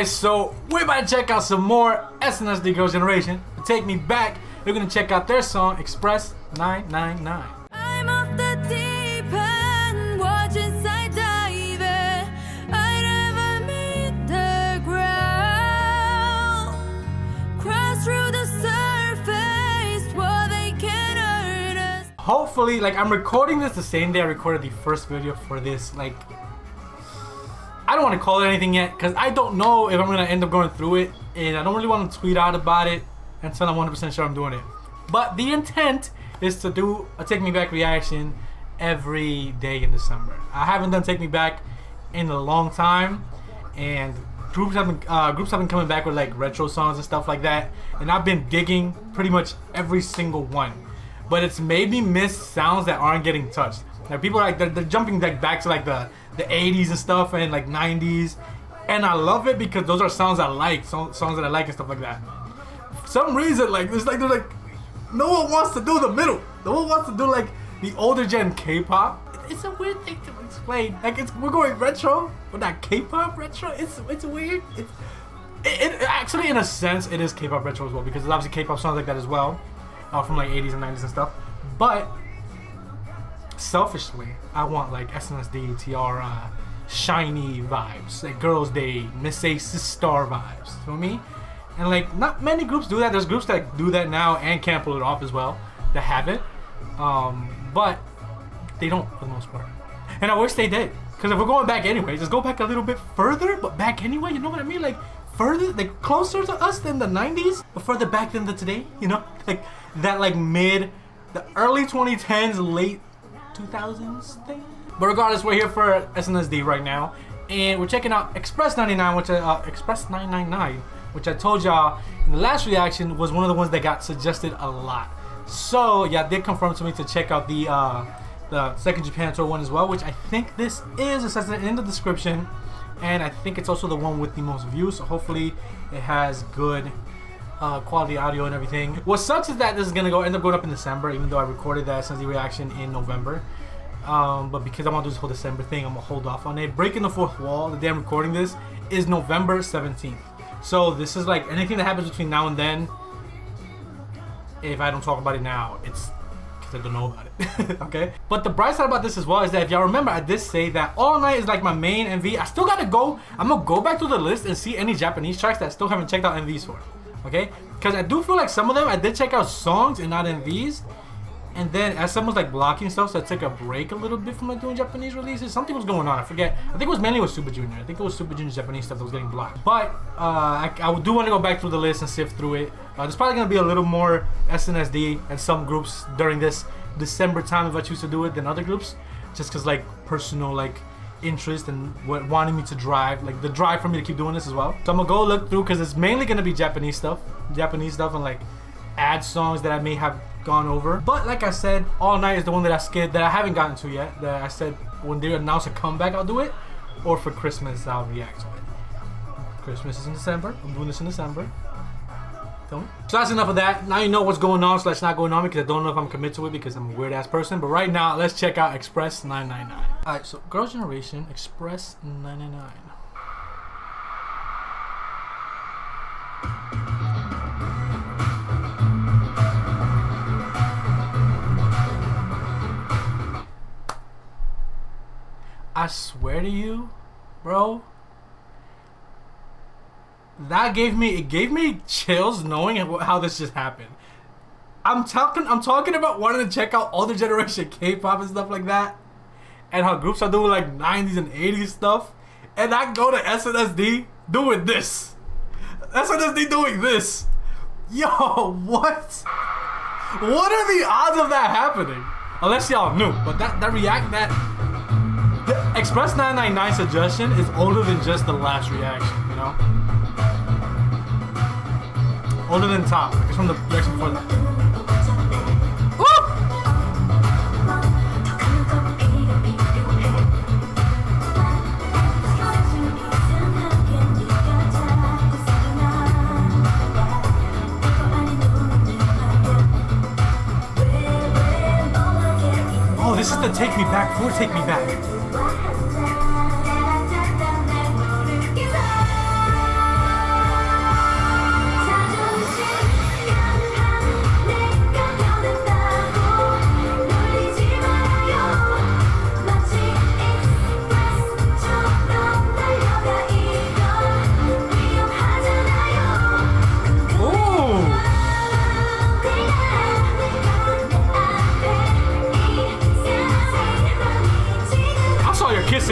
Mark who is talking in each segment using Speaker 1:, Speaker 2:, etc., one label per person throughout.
Speaker 1: So we're about to check out some more SNSD Girls' Generation. To take me back, we're gonna check out their song Express 999.
Speaker 2: I'm off the deep end, watch inside diving. I never meet the ground. Cross through the surface while they can hurt us.
Speaker 1: Hopefully, like, I'm recording this the same day I recorded the first video for this. Like, I don't want to call it anything yet because I don't know if I'm gonna end up going through it, and I don't really want to tweet out about it until I'm 100% sure I'm doing it. But the intent is to do a Take Me Back reaction every day in December. I haven't done Take Me Back in a long time, and groups have been coming back with like retro songs and stuff like that, and I've been digging pretty much every single one. But it's made me miss sounds that aren't getting touched. Like, people are like they're jumping like back to like the 80s and stuff and like 90s, and I love it because those are sounds I like, songs that I like and stuff like that. For some reason, like there's like no one wants to do the middle. No one wants to do like the older gen K-pop. It's a weird thing to explain. Like, we're going retro, but not K-pop retro. It's weird. It actually, in a sense, it is K-pop retro as well, because there's obviously K-pop songs like that as well, from like 80s and 90s and stuff. But selfishly, I want like SNSD, Tiara, Shiny vibes, like Girls' Day, Miss Ace's Star vibes. You know what I mean? And like, not many groups do that. There's groups that do that now and can't pull it off as well, that have it, but they don't for the most part. And I wish they did, because if we're going back anyway, just go back a little bit further, but back anyway. You know what I mean? Like further, like closer to us than the 90s, but further back than the today. You know, like that, like the early 2010s, late 2000s thing. But regardless, we're here for SNSD right now, and we're checking out Express 99, Express 999, which I told y'all in the last reaction was one of the ones that got suggested a lot. So yeah, did confirm to me to check out the second Japan tour one as well, which I think this is. It says it in the description, and I think it's also the one with the most views. So hopefully it has good quality audio and everything. What sucks is that this is gonna end up going up in December, even though I recorded that SNSD reaction in November. But because I want to do this whole December thing, I'm gonna hold off on it. Breaking the fourth wall, the day I'm recording this, is November 17th. So this is like anything that happens between now and then. If I don't talk about it now, it's because I don't know about it. Okay? But the bright side about this as well is that if y'all remember, I did say that All Night is like my main MV. I still gotta go. I'm gonna go back to the list and see any Japanese tracks that I still haven't checked out MVs for. Okay? Because I do feel like some of them I did check out songs and not MVs. And then as someone's like blocking stuff, so I took a break a little bit from like doing Japanese releases. Something was going on, I forget. I think it was mainly with Super Junior. I think it was Super Junior's Japanese stuff that was getting blocked. But I do want to go back through the list and sift through it. There's probably going to be a little more SNSD and some groups during this December time if I choose to do it than other groups. Just because like personal like interest and wanting me to drive, like the drive for me to keep doing this as well. So I'm going to go look through, because it's mainly going to be Japanese stuff and like add songs that I may have gone over. But like I said, All Night is the one that I haven't gotten to yet. That I said when they announce a comeback, I'll do it, or for Christmas I'll react to it. Christmas is in December. I'm doing this in December. So that's enough of that. Now you know what's going on / not going on, because I don't know if I'm committed to it because I'm a weird ass person. But right now, let's check out Express 999. Alright, so Girls' Generation, Express 999. I swear to you, bro, that gave me chills knowing how this just happened. I'm talking about wanting to check out older generation K-pop and stuff like that, and how groups are doing like 90s and 80s stuff, and I go to SNSD doing this. SNSD doing this. Yo, what? What are the odds of that happening? Unless y'all knew, but the Express 999 suggestion is older than just the last reaction, you know? Older than Top. It's from the reaction before that. Woo! Oh, this is the Take Me Back before Take Me Back.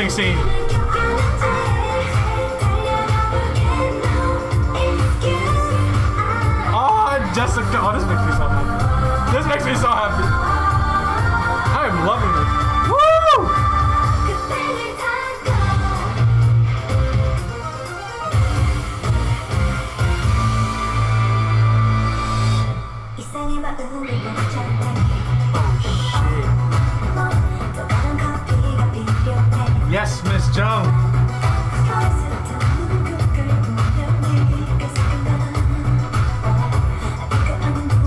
Speaker 1: kissing scene. Oh, Jessica. Oh, this makes me so happy. This makes me so happy. I am loving this. Woo! Yes, Miss Jung.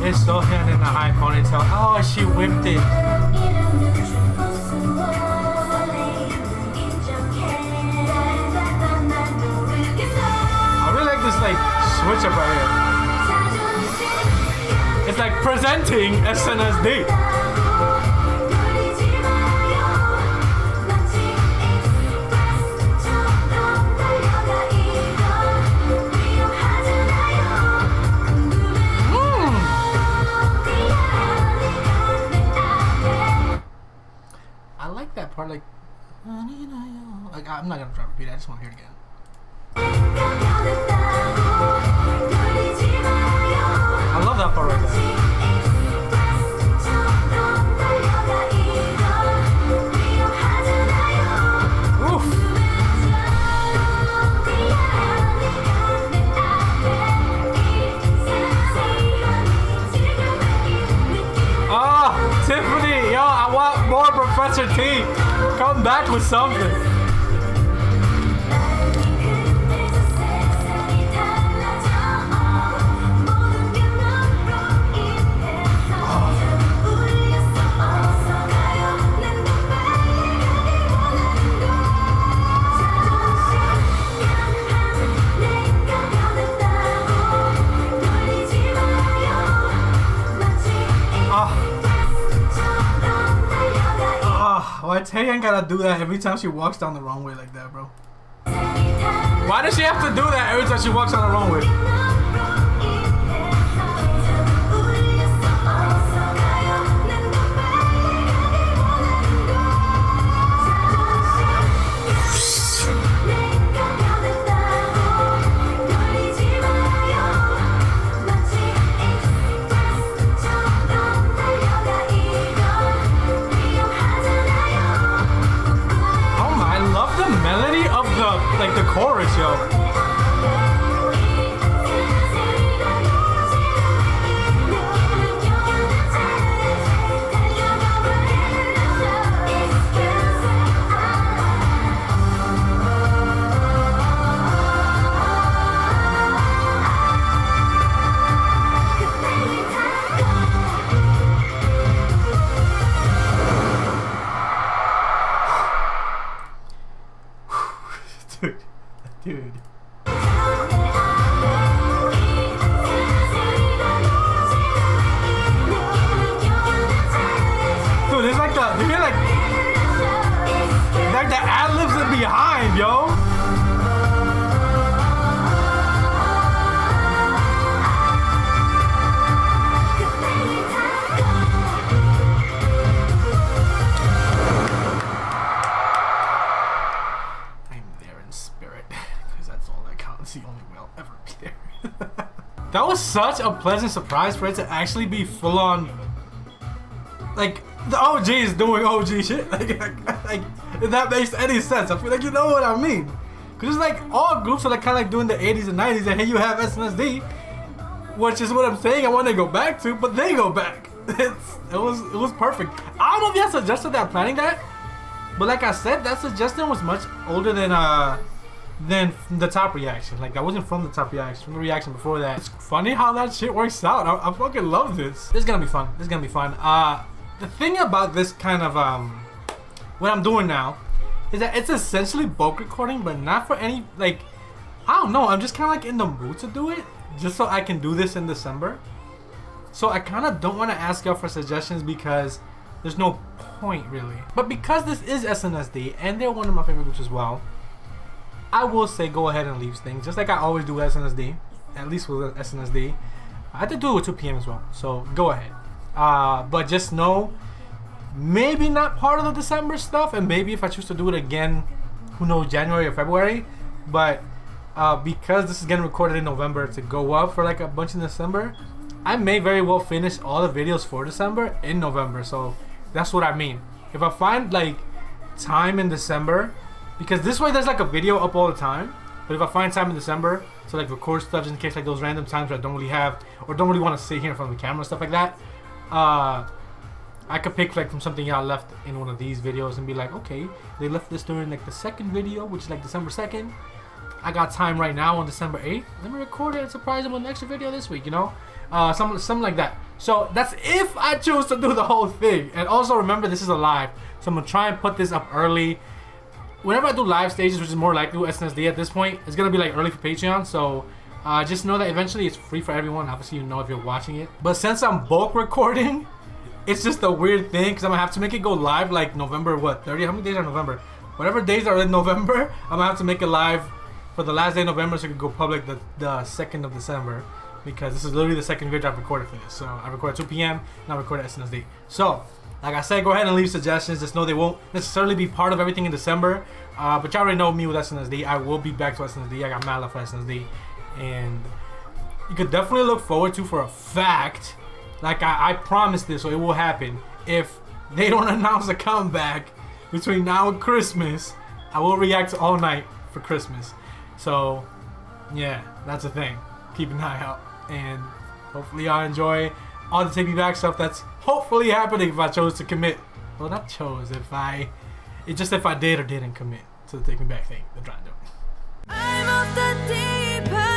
Speaker 1: It's so hand in a high ponytail. Oh, she whipped it. I really like this like switch up right here. It's like presenting SNSD. I like that part, like I'm not gonna try to repeat it, I just want to hear it again. I love that part right there. Oof. Oh, Tiffany, yo, I want more Professor T. Come back with something. Why Taeyeon gotta do that every time she walks down the wrong way like that, bro? Why does she have to do that every time she walks down the wrong way? Melody of the chorus, yo. Dude. Dude, it's like you feel like the ad-libs are behind, yo. The only way I'll ever be there. That was such a pleasant surprise for it to actually be full on, like the OG is doing OG shit. Like if that makes any sense. I feel like you know what I mean. Cause it's like all groups are like kind of like doing the 80s and 90s, and here you have SNSD, which is what I'm saying I want to go back to, but they go back. It was perfect. I don't know if you had suggested that planning that, but like I said, that suggestion was much older than the top reaction. Like that wasn't from the top reaction, from the reaction before that. It's funny how that shit works out. I fucking love this. This is gonna be fun. This is gonna be fun. The thing about this kind of what I'm doing now is that it's essentially bulk recording, but not for any, like, I don't know, I'm just kind of like in the mood to do it just so I can do this in December. So I kind of don't want to ask y'all for suggestions because there's no point really. But because this is SNSD and they're one of my favorite groups as well, I will say go ahead and leave things, just like I always do with SNSD, at least with SNSD. I had to do it with 2 p.m. as well, so go ahead. But just know, maybe not part of the December stuff, and maybe if I choose to do it again who knows, January or February. But because this is getting recorded in November to go up for like a bunch in December, I may very well finish all the videos for December in November. So that's what I mean. If I find like time in December, because this way there's like a video up all the time. But if I find time in December to like record stuff just in case like those random times where I don't really have or don't really want to sit here in front of the camera and stuff like that, I could pick like from something y'all left in one of these videos and be like, okay, they left this during like the second video, which is like December 2nd. I got time right now on December 8th. Let me record it and surprise them with an extra video this week, you know? Something like that. So that's if I choose to do the whole thing. And also remember, this is a live, so I'm gonna try and put this up early. Whenever I do live stages, which is more likely with SNSD at this point, it's gonna be like early for Patreon. So just know that eventually it's free for everyone. Obviously, you know if you're watching it. But since I'm bulk recording, it's just a weird thing because I'm gonna have to make it go live like November 30? How many days are November? Whatever days are in November, I'm gonna have to make it live for the last day of November so it can go public the 2nd of December. Because this is literally the second video I've recorded for this. So I recorded 2 p.m. and I recorded SNSD. So, like I said, go ahead and leave suggestions. Just know they won't necessarily be part of everything in December. But y'all already know me with SNSD. I will be back to SNSD. I got mad love for SNSD. And you could definitely look forward to, for a fact, like I promised this, so it will happen. If they don't announce a comeback between now and Christmas, I will react all night for Christmas. So, yeah, that's the thing. Keep an eye out. And hopefully y'all enjoy all the Take Me Back stuff that's hopefully happening if I chose to commit. Well, not chose, if I did or didn't commit to the Take Me Back thing. I'm trying to do.
Speaker 2: I'm off the deep end.